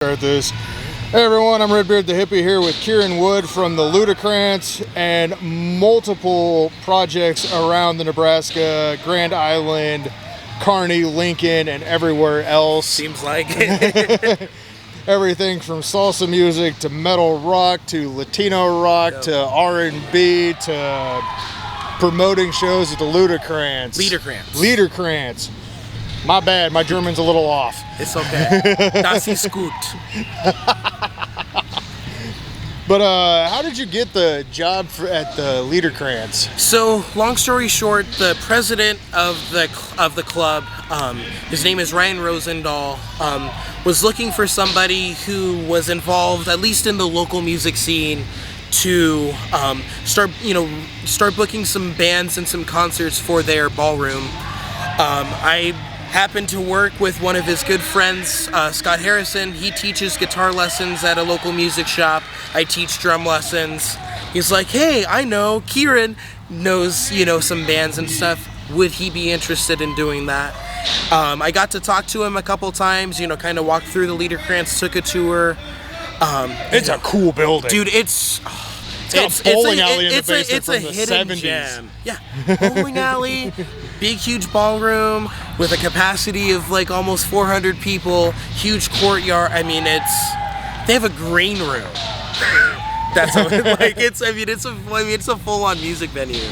Start this. Hey everyone, I'm Red Beard the Hippy here with Keeran Wood from the Liederkranz and multiple projects around the Nebraska, Grand Island, Kearney, Lincoln, and everywhere else. Seems like it. Everything from salsa music to metal rock to Latino rock to R&B to promoting shows at the Liederkranz. Liederkranz. My bad, my German's a little off. It's okay. Das ist gut. But how did you get the job at the Liederkranz? So, long story short, the president of the club, his name is Ryan Rosendahl, was looking for somebody who was involved, at least in the local music scene, to start booking some bands and some concerts for their ballroom. I happened to work with one of his good friends, Scott Harrison. He teaches guitar lessons at a local music shop. I teach drum lessons. He's like, hey, I know Keeran knows, some bands and stuff. Would he be interested in doing that? I got to talk to him a couple times, kind of walk through the Liederkranz, took a tour. It's a cool building. Dude, it's got a bowling alley in the basement it's from a the hidden 70s. Gem. Yeah, bowling alley, big huge ballroom with a capacity of like almost 400 people, huge courtyard. I mean, they have a green room. That's how, it's a full-on music venue.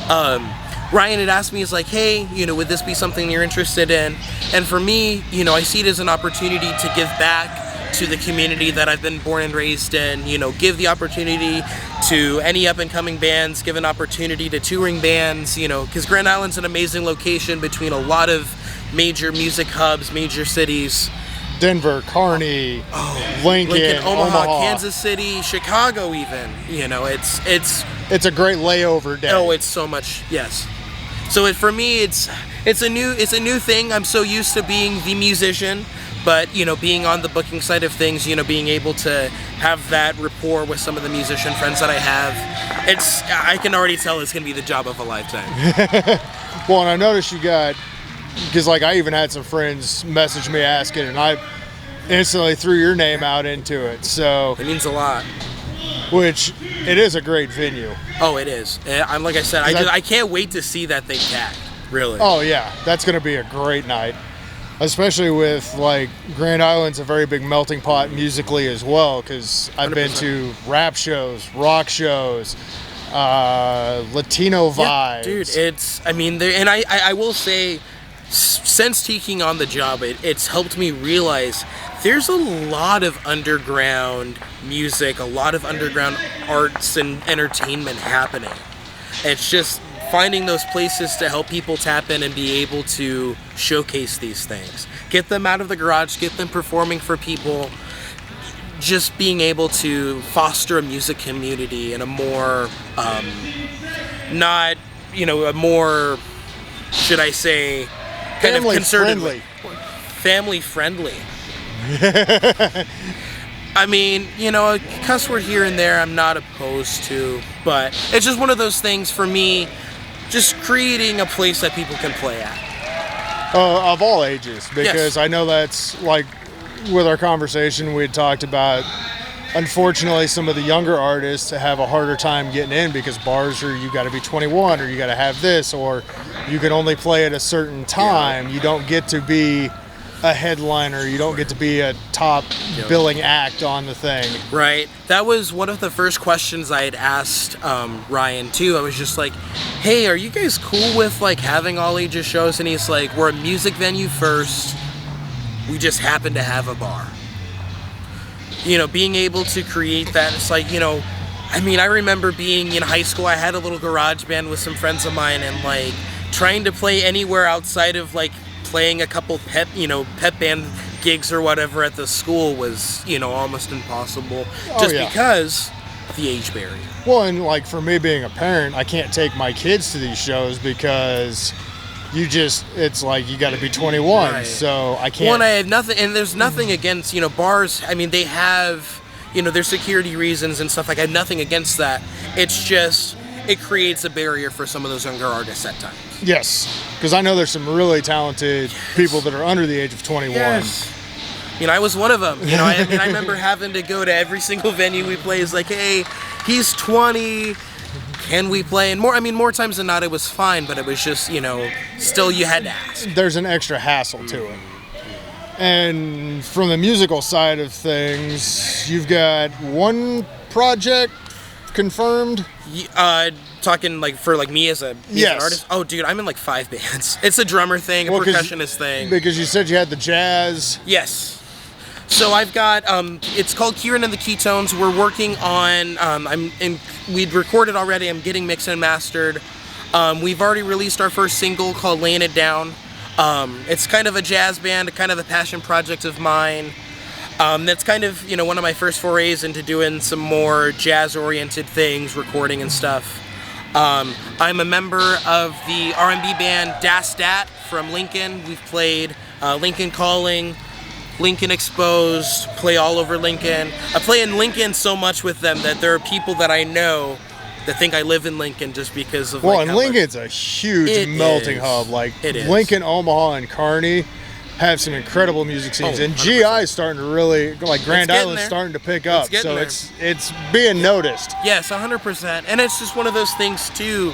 Ryan had asked me, he's like, hey, would this be something you're interested in? And for me, I see it as an opportunity to give back to the community that I've been born and raised in, give the opportunity to any up-and-coming bands, give an opportunity to touring bands, because Grand Island's an amazing location between a lot of major music hubs, major cities. Denver, Kearney, Lincoln, Omaha, Kansas City, Chicago even, it's a great layover day. Oh, it's so much, yes. So for me, it's a new thing. I'm so used to being the musician. But, being on the booking side of things, being able to have that rapport with some of the musician friends that I have, I can already tell it's going to be the job of a lifetime. Well, and I noticed you got, because I even had some friends message me asking, and I instantly threw your name out into it. So it means a lot. Which, it is a great venue. Oh, it is. Like I said, I can't wait to see that thing packed, really. Oh, yeah. That's going to be a great night. Especially with, Grand Island's a very big melting pot musically as well, because I've 100%. Been to rap shows, rock shows, Latino vibes. Yeah, dude, I will say, since taking on the job, it's helped me realize there's a lot of underground music, a lot of underground arts and entertainment happening. It's just finding those places to help people tap in and be able to showcase these things. Get them out of the garage, get them performing for people. Just being able to foster a music community in a more, a more, should I say, kind of concerted way. Family friendly. I mean, a cuss word here and there I'm not opposed to, but it's just one of those things for me, just creating a place that people can play at. Of all ages, because yes. I know that's, with our conversation we had talked about, unfortunately some of the younger artists have a harder time getting in because bars are, you got to be 21 or you got to have this, or you can only play at a certain time. Yeah. You don't get to be a headliner, you don't get to be a top billing act on the thing. Right. That was one of the first questions I had asked Ryan too. I was just like, hey, are you guys cool with having all ages shows? And he's like, we're a music venue first, we just happen to have a bar. Being able to create that, it's I remember being in high school, I had a little garage band with some friends of mine, and trying to play anywhere outside of playing a couple pep band gigs or whatever at the school was, almost impossible, just because of the age barrier. Well, and for me being a parent, I can't take my kids to these shows because it's you got to be 21, right. So I can't. Well, and I have nothing, and there's nothing against, bars. I mean, they have, their security reasons and stuff. I have nothing against that. It's just, it creates a barrier for some of those younger artists at times. Yes, because I know there's some really talented people that are under the age of 21. Yes. I was one of them. I remember having to go to every single venue we play. It's like, hey, he's 20. Can we play? And more times than not, it was fine, but it was just, still you had to ask. There's an extra hassle to it. And from the musical side of things, you've got one project confirmed. Talking for me as an artist. Oh, dude, I'm in 5 bands. It's a drummer thing, a percussionist thing. Because you said you had the jazz. Yes. So I've got, it's called Keeran and the Ketones. We're working on, we'd recorded already. I'm getting mixed and mastered. We've already released our first single called Laying It Down. It's kind of a jazz band, kind of a passion project of mine. That's kind of, one of my first forays into doing some more jazz-oriented things, recording and stuff. I'm a member of the R&B band Das Dat from Lincoln. We've played Lincoln Calling, Lincoln Exposed, play all over Lincoln. I play in Lincoln so much with them that there are people that I know that think I live in Lincoln just because of and Lincoln's a huge melting hub. It is. Lincoln, Omaha, and Kearney have some incredible music scenes, and 100%. GI is starting to really, Grand Island's starting to pick up, so it's being noticed. Yes, 100%, and it's just one of those things too.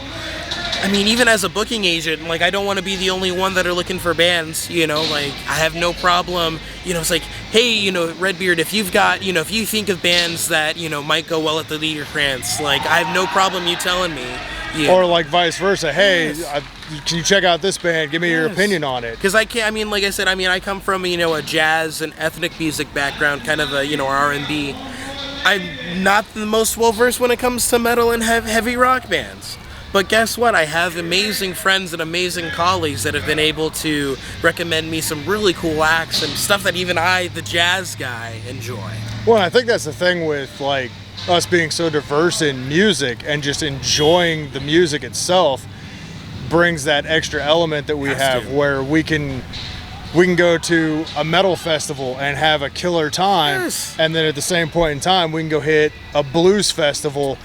Even as a booking agent, I don't want to be the only one that are looking for bands, I have no problem, it's like, hey, Red Beard, if you've got, if you think of bands that, might go well at the Liederkranz, I have no problem you telling me. Or vice versa, hey, can you check out this band, give me your opinion on it. Because I can't, like I said, I come from, a jazz and ethnic music background, kind of a, R&B. I'm not the most well-versed when it comes to metal and heavy rock bands. But guess what? I have amazing friends and amazing colleagues that have been able to recommend me some really cool acts and stuff that even I, the jazz guy, enjoy. Well, I think that's the thing with us being so diverse in music and just enjoying the music itself brings that extra element that we have where we can go to a metal festival and have a killer time, and then at the same point in time we can go hit a blues festival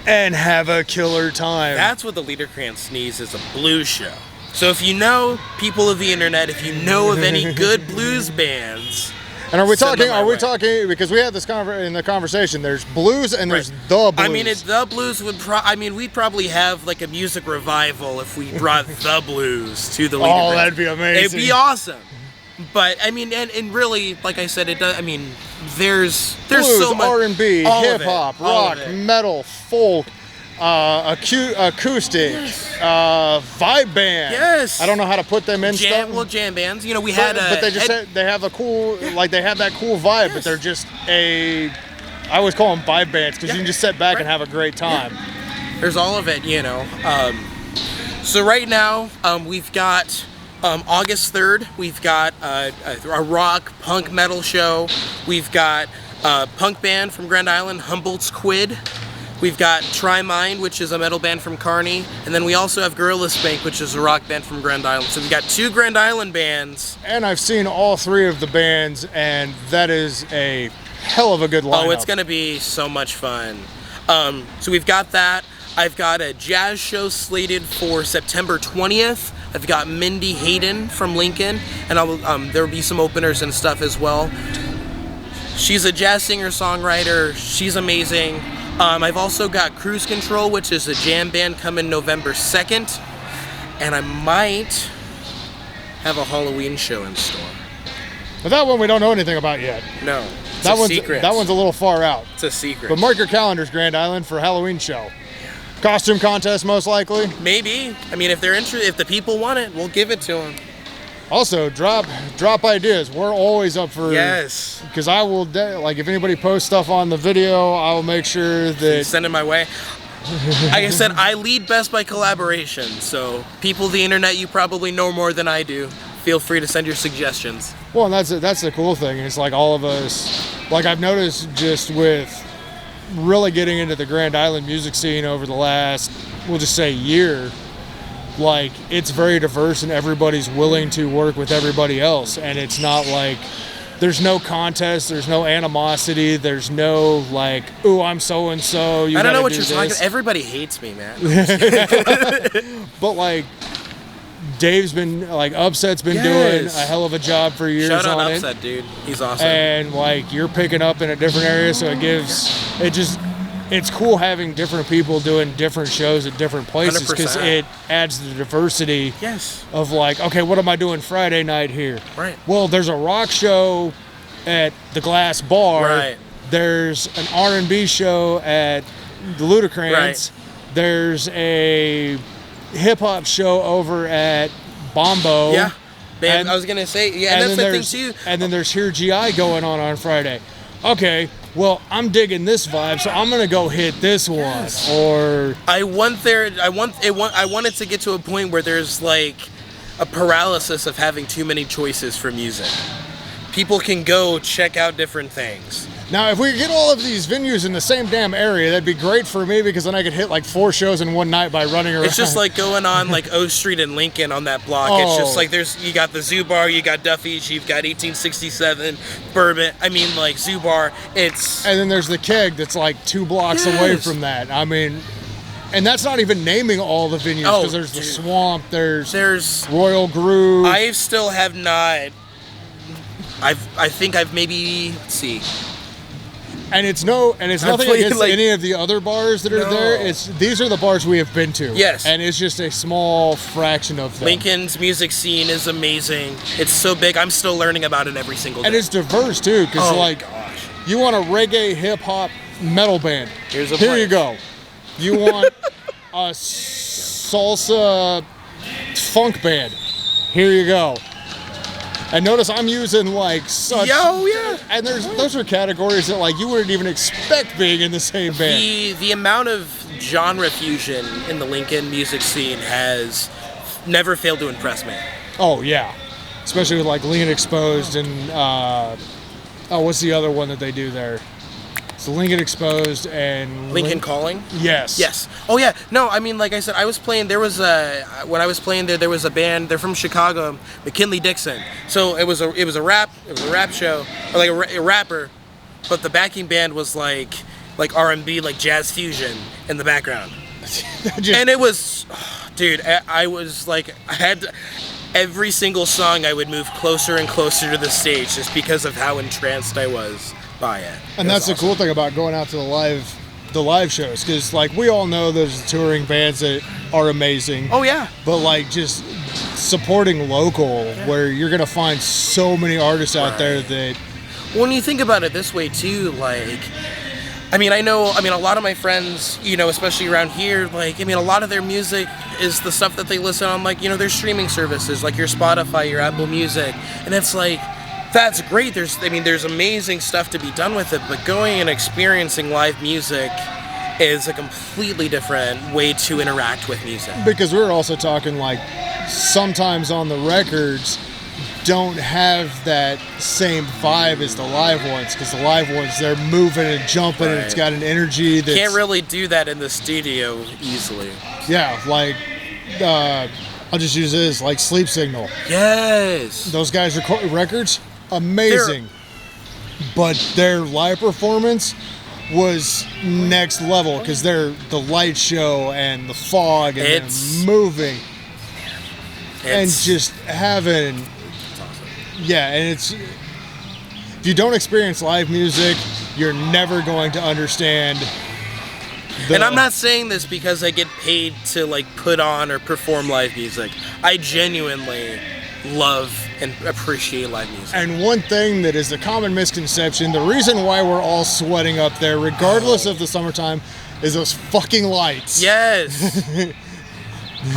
and have a killer time. That's what the Liederkranz needs, is a blues show. So if you know, people of the internet, if you know of any good blues bands, and are we talking, because we had this in the conversation, there's blues and there's the blues. The blues would we'd probably have a music revival if we brought the blues to the Liederkranz. Oh, that'd be amazing. It'd be awesome. But and really, like I said, it does. There's blues, so much R&B, hip hop, rock, metal, folk, acoustic, vibe band. Yes. I don't know how to put them in stuff. Well, jam bands. We but they just they have a cool, they have that cool vibe, but they're just I always call them vibe bands because you can just sit back and have a great time. Yeah. There's all of it, So right now, we've got. August 3rd, we've got a rock punk metal show. We've got a punk band from Grand Island, Humboldt's Quid. We've got Try Mind, which is a metal band from Kearney. And then we also have Gorilla Spank, which is a rock band from Grand Island. So we've got 2 Grand Island bands. And I've seen all 3 of the bands, and that is a hell of a good lineup. Oh, it's going to be so much fun. So we've got that. I've got a jazz show slated for September 20th. I've got Mindy Hayden from Lincoln, and there will be some openers and stuff as well. She's a jazz singer-songwriter. She's amazing. I've also got Cruise Control, which is a jam band coming November 2nd, and I might have a Halloween show in store. But that one we don't know anything about yet. No, it's a secret. That one's a little far out. It's a secret. But mark your calendars, Grand Island, for a Halloween show. Costume contest, most likely. Maybe. If they're interested, if the people want it, we'll give it to them. Also, drop ideas. We're always up for. Yes. Because I will, if anybody posts stuff on the video, I will make sure that. Send it my way. Like I said, I lead best by collaboration. So, people of the internet, you probably know more than I do. Feel free to send your suggestions. Well, and that's the cool thing. It's all of us. I've noticed just with really getting into the Grand Island music scene over the last, we'll just say, year, it's very diverse and everybody's willing to work with everybody else, and it's not there's no contest, there's no animosity, there's no ooh, I'm so and so. I don't know what you're talking about. Everybody hates me, man. But Dave's been like Upset's been doing a hell of a job for years. Shout out on Upset, it. dude. He's awesome. And like you're picking up in a different area, so it's cool having different people doing different shows at different places because it adds the diversity. Yes. Of like, okay, what am I doing Friday night here? Right. Well, there's a rock show at the Glass Bar. Right. There's an R&B show at the Liederkranz. Right. There's a hip-hop show over at Bombo. Yeah. I was going to say, and that's the thing, too. And then there's Here GI going on Friday. Okay, well, I'm digging this vibe, so I'm going to go hit this one. Yes. Or... I want it to get to a point where there's, like, a paralysis of having too many choices for music. People can go check out different things. Now, if we could get all of these venues in the same damn area, that'd be great for me because then I could hit like 4 shows in one night by running around. It's just like going on like O Street and Lincoln on that block. Oh. It's just like you got the Zoo Bar, you got Duffy's, you've got 1867, Bourbon. I mean, like Zoo Bar. And then there's the Keg that's like 2 blocks away from that. I mean, and that's not even naming all the venues because there's the Swamp, there's Royal Groove. I still have not. I think I've maybe, let's see. And it's nothing against any of the other bars that are there. These are the bars we have been to. Yes. And it's just a small fraction of them. Lincoln's music scene is amazing. It's so big. I'm still learning about it every single day. And it's diverse too, because you want a reggae, hip hop, metal band. Here you go. You want a salsa funk band. Here you go. And notice I'm using like such. And those are categories that like you wouldn't even expect being in the same band. The amount of genre fusion in the Lincoln music scene has never failed to impress me. Oh yeah, especially with like Lincoln Exposed and what's the other one that they do there? It's Lincoln Exposed and Lincoln Calling. Yes. Oh yeah. No, I mean, like I said, I was playing. When I was playing there was a band. They're from Chicago, McKinley Dixon. So it was a rap show, or like a rapper, but the backing band was like R&B, like jazz fusion in the background. And it was, dude. I was like, I had every single song. I would move closer and closer to the stage just because of how entranced I was by it. And that's awesome. The cool thing about going out to the live shows, because like we all know there's touring bands that are amazing. Oh yeah. But like just supporting local, where you're gonna find so many artists out there that. When you think about it this way too, like, a lot of my friends, especially around here, like, a lot of their music is the stuff that they listen on, like, their streaming services, like your Spotify, your Apple Music, and it's like. That's great. There's amazing stuff to be done with it, but going and experiencing live music is a completely different way to interact with music. Because we're also talking like sometimes on the records don't have that same vibe as the live ones, because the live ones, they're moving and jumping and it's got an energy that can't really do that in the studio easily. Yeah, like I'll just use this, like Sleep Signal. Yes. Those guys record records. Amazing, but their live performance was next level because they're the light show and the fog and they're moving and just having and it's if you don't experience live music, you're never going to understand. And I'm not saying this because I get paid to like put on or perform live music. I genuinely love and appreciate live music. And one thing that is a common misconception, the reason why we're all sweating up there, regardless of the summertime, is those fucking lights. Yes.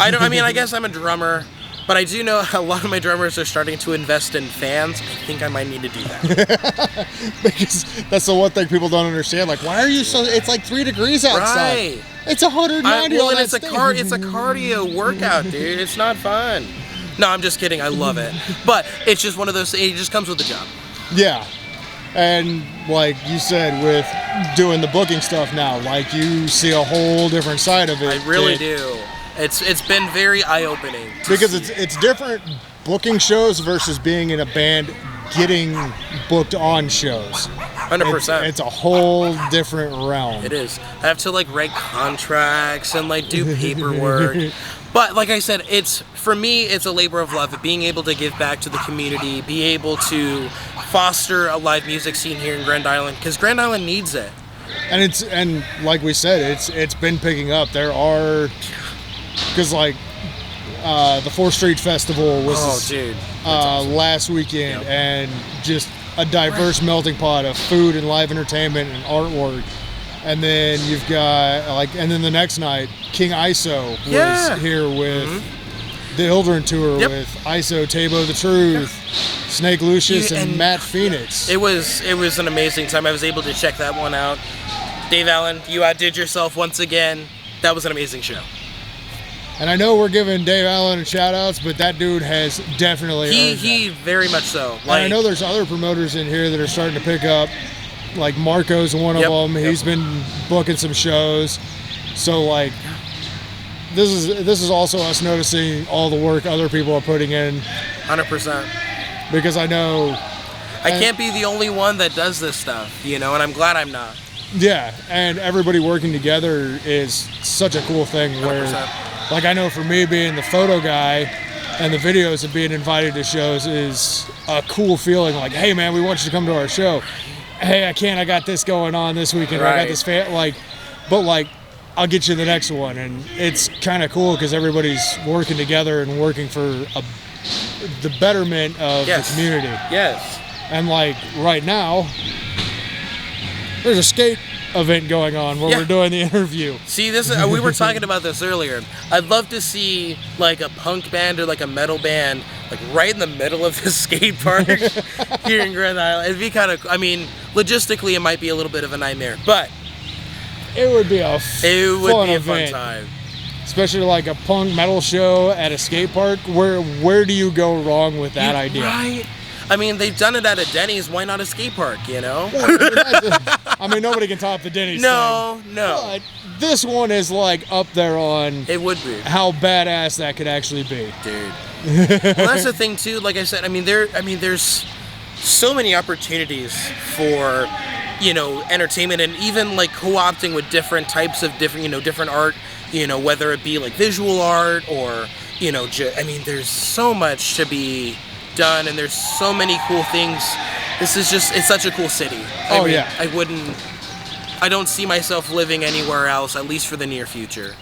I guess I'm a drummer, but I do know a lot of my drummers are starting to invest in fans. I think I might need to do that. Because that's the one thing people don't understand. Like, why are you so? It's like 3 degrees outside. Right. It's 190. And it's a cardio workout, dude. It's not fun. No, I'm just kidding. I love it. But it's just one of those, it just comes with the job. Yeah. And like you said, with doing the booking stuff now, like you see a whole different side of it. I really do. It's been very eye-opening. Because it's different booking shows versus being in a band getting booked on shows. 100%. It's a whole different realm. It is. I have to like write contracts and like do paperwork. But like I said, for me, it's a labor of love. Being able to give back to the community, be able to foster a live music scene here in Grand Island, because Grand Island needs it. And like we said, it's been picking up. There are, because like the 4th Street Festival was awesome. Last weekend, and just a diverse melting pot of food and live entertainment and artwork. And then you've got and then the next night, King ISO was here with the Hildren tour with ISO, Tabo the Truth, Snake Lucius, and Matt Phoenix. It was an amazing time. I was able to check that one out. Dave Allen, you outdid yourself once again. That was an amazing show. And I know we're giving Dave Allen shout outs, but that dude has definitely earned He very much so. And I know there's other promoters in here that are starting to pick up. Like Marco's one of them. He's been booking some shows. So like this is also us noticing all the work other people are putting in. 100%. Because I know I can't be the only one that does this stuff, and I'm glad I'm not. Yeah, and everybody working together is such a cool thing where 100%. Like I know for me being the photo guy and the videos of being invited to shows is a cool feeling, like, hey man, we want you to come to our show. Hey, I got this going on this weekend. Right. I got this but I'll get you the next one. And it's kind of cool because everybody's working together and working for the betterment of the community. Yes. And like right now, there's a skate event going on where we're doing the interview. See, this we were talking about this earlier. I'd love to see like a punk band or like a metal band like right in the middle of the skate park here in Grand Island. It'd be kind of, logistically it might be a little bit of a nightmare, but it would be a fun time. Especially like a punk metal show at a skate park. Where do you go wrong with that idea? Right. They've done it at a Denny's. Why not a skate park, Nobody can top the Denny's No. But this one is like up there on... It would be. How badass that could actually be. Dude. Well, that's the thing, too. Like I said, there's so many opportunities for, entertainment and even, like, co-opting with different types of different art, whether it be, like, visual art or, there's so much to be done, and there's so many cool things. It's such a cool city. I don't see myself living anywhere else, at least for the near future.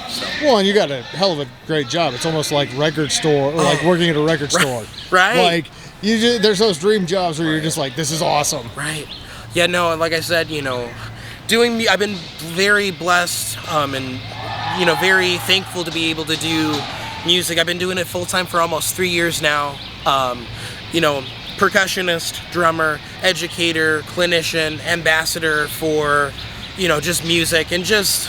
So. Well, and you got a hell of a great job. It's almost like record store, or like working at a record store. Right. Like, there's those dream jobs where you're just like, this is awesome. Right. Yeah, no, like I said, I've been very blessed and, very thankful to be able to do music. I've been doing it full time for almost 3 years now. Percussionist, drummer, educator, clinician, ambassador for, just music and just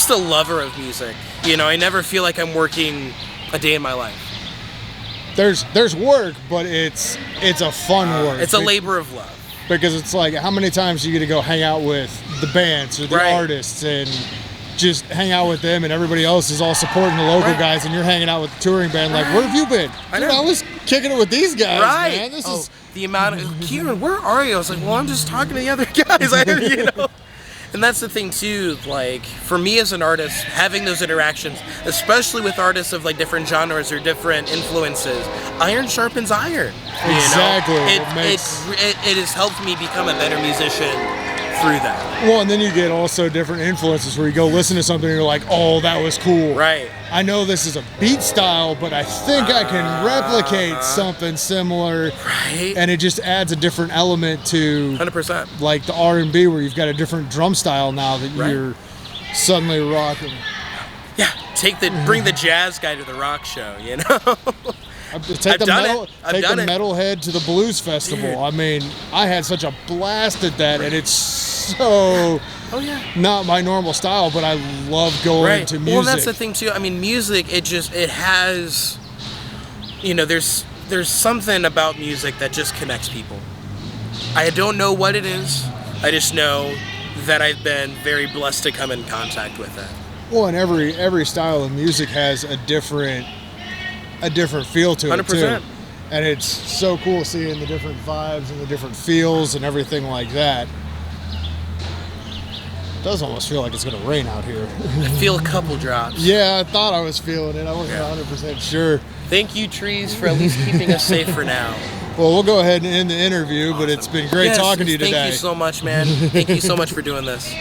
a lover of music. I never feel like I'm working a day in my life. There's work, but it's a fun work. It's a labor of love. Because it's like, how many times are you going to go hang out with the bands or the artists and just hang out with them, and everybody else is all supporting the local guys, and you're hanging out with the touring band. Like, where have you been? I was kicking it with these guys, man. This is the amount of Keeran. Where are you? I was like, well, I'm just talking to the other guys. And that's the thing too. Like, for me as an artist, having those interactions, especially with artists of like different genres or different influences, iron sharpens iron. Exactly. It has helped me become a better musician through that. Well, and then you get also different influences where you go listen to something and you're like, oh, that was cool. Right. I know this is a beat style, but I think I can replicate something similar. Right. And it just adds a different element to 100%. Like the R&B where you've got a different drum style now that you're suddenly rocking. Yeah, bring the jazz guy to the rock show, Take the metalhead to the blues festival. I had such a blast at that, and it's so not my normal style, but I love going to music. Well, that's the thing too. Music, it has, there's something about music that just connects people. I don't know what it is. I just know that I've been very blessed to come in contact with it. Well, and every style of music has a different feel to 100%. It too. And it's so cool seeing the different vibes and the different feels and everything like that. does almost feel like it's going to rain out here. I feel a couple drops. Yeah, I thought I was feeling it. I wasn't 100% sure. Thank you, trees, for at least keeping us safe for now. Well, we'll go ahead and end the interview, but it's been great talking to you today. Thank you so much, man. Thank you so much for doing this.